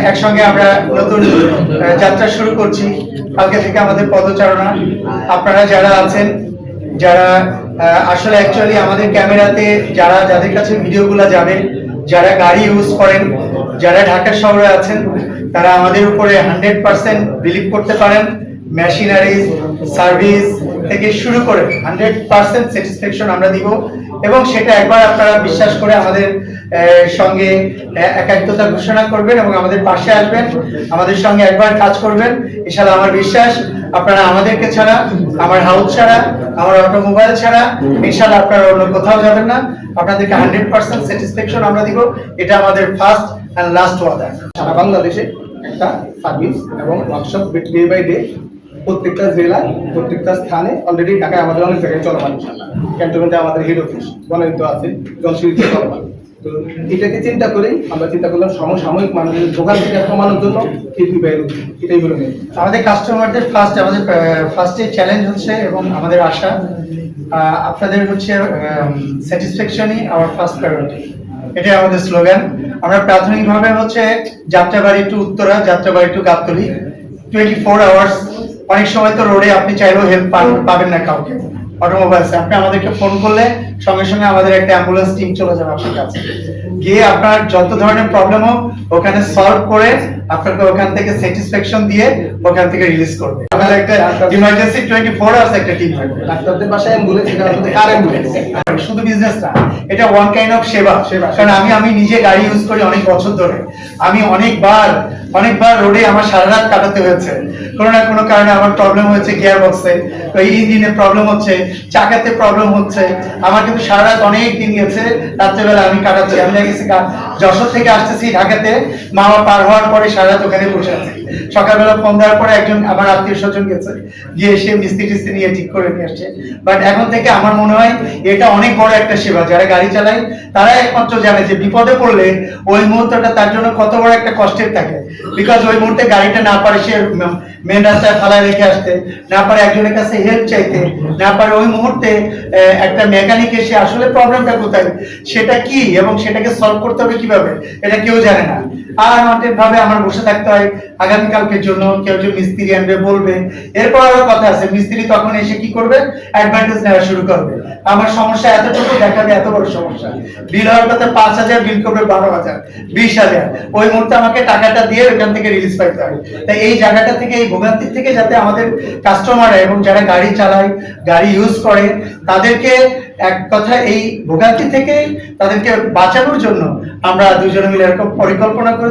একসঙ্গে আমরা নতুন যাত্রা শুরু করছি। কালকে থেকে আমাদের পদচারণা। আপনারা যারা আছেন, যারা আসলে অ্যাকচুয়ালি আমাদের ক্যামেরাতে যাদের কাছে ভিডিওগুলো যাবে, যারা গাড়ি ইউজ করেন, যারা ঢাকা শহরে আছেন, তারা আমাদের উপরে 100% বিলিভ করতে পারেন। মেশিনারিজ, সার্ভিস থেকে শুরু করে 100% স্যাটিসফ্যাকশন আমরা দিব, এবং সেটা একবার আপনারা বিশ্বাস করে আমাদের সঙ্গে একাত্মতা ঘোষণা করবেন এবং আমাদের পাশে আসবেন, আমাদের সঙ্গে একবার কাজ করবেন। ইনশাআল্লাহ আমার বিশ্বাস আপনারা আমাদেরকে ছাড়া, আমার হাউস ছাড়া, আমার অটোমোবাইল ছাড়া ইনশাআল্লাহ আপনারা অন্য কোথাও যাবেন না। আপনাদেরকে 100% স্যাটিসফ্যাকশন আমরা দিব। এটা আমাদের ফার্স্ট এন্ড লাস্ট ওয়াদা। সারা বাংলাদেশে একটা সার্ভিস এবং ওয়ার্কশপ ডে বাই ডে প্রত্যেকটা জেলায়, প্রত্যেকটা স্থানে, অলরেডি ঢাকায় আমাদের অনেক জায়গায় চলমান। ক্যান্টনমেন্টে আমাদের হেড অফিস বনানীতে আছে, জলসিঁড়িতে চলমান। তো এটাকে চিন্তা করেই আমরা চিন্তা করলাম সমসাময়িক মানুষের দোকান থেকে কমানোর জন্য এটাই হলো মেন। আমাদের কাস্টমারদের ফার্স্টে চ্যালেঞ্জ হচ্ছে এবং আমাদের আশা আপনাদের হচ্ছে স্যাটিসফ্যাকশনই আওয়ার ফার্স্ট প্রায়োরিটি। এটাই আমাদের স্লোগান। আমরা প্রাথমিকভাবে হচ্ছে Jatrabari to Uttara, Jatrabari to Gabtoli 24 hours. অনেক সময় তো রোডে আপনি চাইলেও হেল্প পাবেন না কাউকে, অটোমোবাইলসে আপনি আমাদেরকে ফোন করলে সঙ্গে সঙ্গে আমাদের একটা অ্যাম্বুলেন্স টিম চলে যাবে আপনার কাছে, গিয়ে আপনার যত ধরনের প্রবলেম হোক ওখানে সলভ করে আপনাকে ওখান থেকে স্যাটিসফ্যাকশন দিয়ে ওখান থেকে রিলিজ করবে। আমাদের একটা ইমার্জেন্সি 24 আওয়ার্স একটা টিম থাকবে। ডাক্তারদের বাসায় অ্যাম্বুলেন্স, এটা আমাদের কার অ্যাম্বুলেন্স। শুধু বিজনেস না, এটা ওয়ান কাইন্ড অফ সেবা। কারণ আমি নিজে গাড়ি ইউজ করি অনেক বছর ধরে। আমি অনেকবার রোডে আমার সারা রাত কাটাতে হয়েছে। কোনো না কোনো কারণে আমার প্রবলেম হয়েছে, গিয়ার বক্সে, ইঞ্জিনে প্রবলেম হচ্ছে, চাকাতে প্রবলেম হচ্ছে। আমার কিন্তু সারা রাত অনেক দিন গেছে, রাত্রেবেলা আমি কাটাচ্ছি। আমি গেছি যশোর থেকে আসতেছি ঢাকাতে, মামা পার হওয়ার পরে সারা রাত ওখানে বসে আছি। সকালবেলা ফোন দেওয়ার পরে একজন আমার আত্মীয় স্বজন গেছে, গিয়ে এসে মিস্ত্রি টিস্ত্রি নিয়ে ঠিক করে নিয়ে আসছে। বাট এখন থেকে আমার মনে হয় এটা অনেক বড় একটা সেবা। যারা গাড়ি চালায় তারা একমাত্র জানে যে বিপদে পড়লে ওই মুহূর্তটা তার জন্য কত বড় একটা কষ্টের থাকে। বিকজ ওই মুহূর্তে গাড়িটা না পারে সে মেন রাস্তায় ফালায় রেখে আসতে, না পারে একজনের কাছে হেল্প চাইতে, না পারে ওই মুহূর্তে একটা মেকানিক এসে আসলে প্রবলেমটা কোথায়, সেটা কি এবং সেটাকে সলভ করতে হবে কিভাবে, এটা কেউ জানে না। আর আমাদের ভাবে আমার বসে থাকতে হয় আগামীকালকের জন্য। কেউ যে মিস্ত্রি আনবে বলবে, এরপর আরো কথা আছে, মিস্ত্রি তখন এসে কি করবে, অ্যাডভান্টেজ নেওয়া শুরু করবে। আমার সমস্যা এতটুকু দেখাবে, এত বড় সমস্যা, বিল হওয়ার কথা 5,000, বিল করবে 12,000, 20,000। ওই মুহূর্তে আমাকে টাকাটা দিয়ে ওখান থেকে রিলিজ পাইতে হবে। তাই এই জায়গাটা থেকে, এই ভোগান্তি থেকে যাতে আমাদের কাস্টমাররা এবং যারা গাড়ি চালায়, গাড়ি ইউজ করে, তাদেরকে এক কথা এই ভোগান্তি থেকে তাদেরকে বাঁচানোর জন্য আমরা দুজনে মিলে এরকম পরিকল্পনা করেছি।